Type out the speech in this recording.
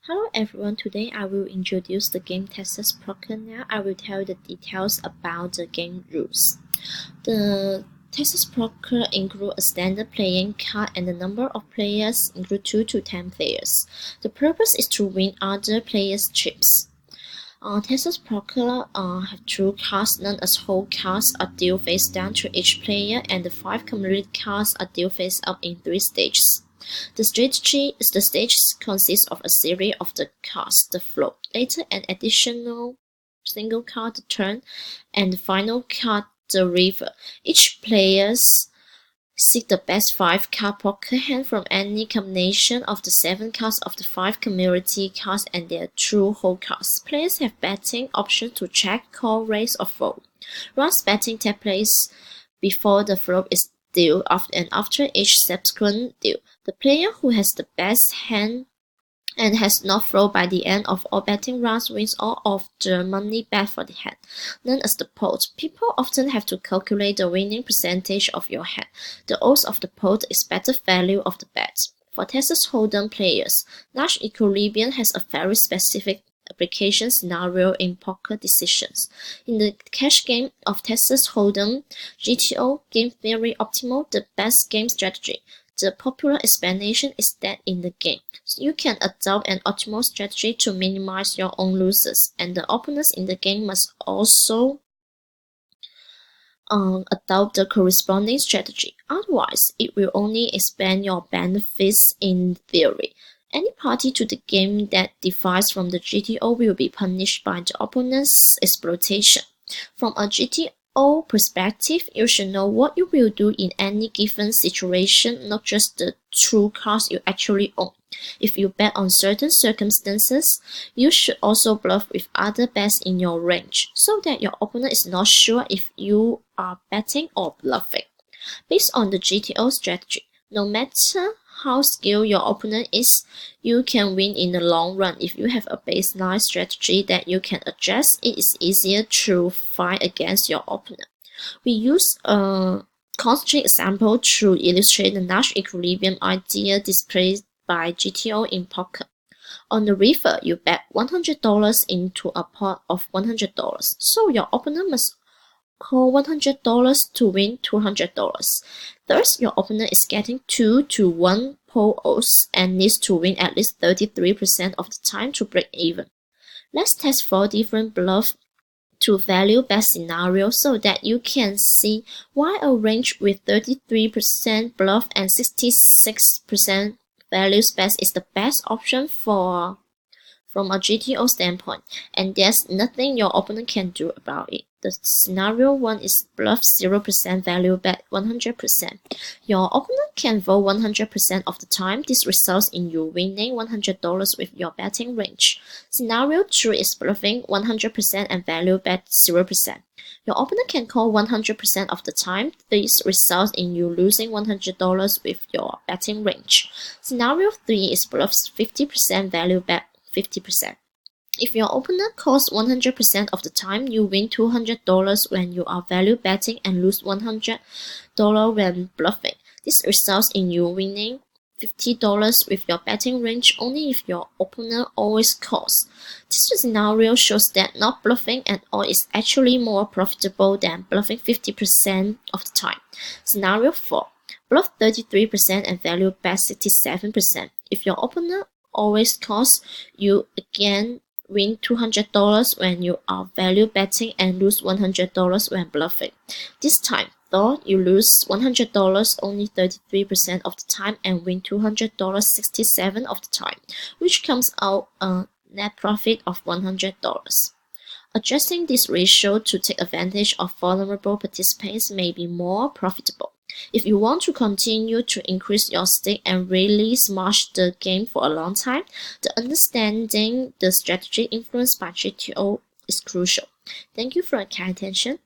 Hello everyone, today I will introduce the game Texas Poker. Now I will tell you the details about the game rules. The Texas Poker include a standard playing card and the number of players include 2 to 10 players. The purpose is to win other players' chips. Texas Poker have 2 cards known as whole cards are dealt face down to each player, and the 5 community cards are dealt face up in 3 stages. The stage consists of a series of the cards, the float, later an additional single card, the turn, and the final card, the river. Each players seek the best 5 card poker hand from any combination of the 7 cards of the 5 community cards and their 2 whole cards. Players have betting options to check, call, raise, or fold. Rounds betting take place before the flop is dealt and after each subsequent deal. The player who has the best hand and has not flown by the end of all betting rounds wins all of the money bet for the hand, known as the pot. People often have to calculate the winning percentage of your hand. The odds of the pot is better value of the bet. For Texas Hold'em players, Nash Equilibrium has a very specific application scenario in poker decisions. In the cash game of Texas Hold'em, GTO Game Theory Optimal, the best game strategy. The popular explanation is that in the game, you can adopt an optimal strategy to minimize your own losses, and the opponents in the game must also adopt the corresponding strategy. Otherwise, it will only expand your benefits in theory. Any party to the game that deviates from the GTO will be punished by the opponent's exploitation. From a GTO perspective, you should know what you will do in any given situation, not just the true cards you actually own. If you bet on certain circumstances, you should also bluff with other bets in your range, so that your opponent is not sure if you are betting or bluffing. Based on the GTO strategy, no matter how skilled your opponent is, you can win in the long run. If you have a baseline strategy that you can adjust, it is easier to fight against your opponent. We use a constraint example to illustrate the Nash equilibrium idea displayed by GTO in poker. On the river, you bet $100 into a pot of $100, so your opponent must call $100 to win $200. Thus, your opponent is getting 2 to 1 pot odds and needs to win at least 33% of the time to break even. Let's test 4 different bluff to value bet scenarios so that you can see why a range with 33% bluff and 66% value bet is the best option from a GTO standpoint, and there's nothing your opponent can do about it. The scenario 1 is bluff 0% value bet 100%. Your opponent can vote 100% of the time. This results in you winning $100 with your betting range. Scenario 2 is bluffing 100% and value bet 0%. Your opponent can call 100% of the time. This results in you losing $100 with your betting range. Scenario 3 is bluff 50% value bet 50%. If your opponent calls 100% of the time, you win $200 when you are value betting and lose $100 when bluffing. This results in you winning $50 with your betting range only if your opponent always calls. This scenario shows that not bluffing at all is actually more profitable than bluffing 50% of the time. Scenario 4. Bluff 33% and value bet 67%. If your opponent always calls, you again win $200 when you are value betting and lose $100 when bluffing. This time, though, you lose $100 only 33% of the time and win $200 67% of the time, which comes out a net profit of $100. Adjusting this ratio to take advantage of vulnerable participants may be more profitable. If you want to continue to increase your stake and really smash the game for a long time, the understanding the strategy influenced by GTO is crucial. Thank you for your kind attention.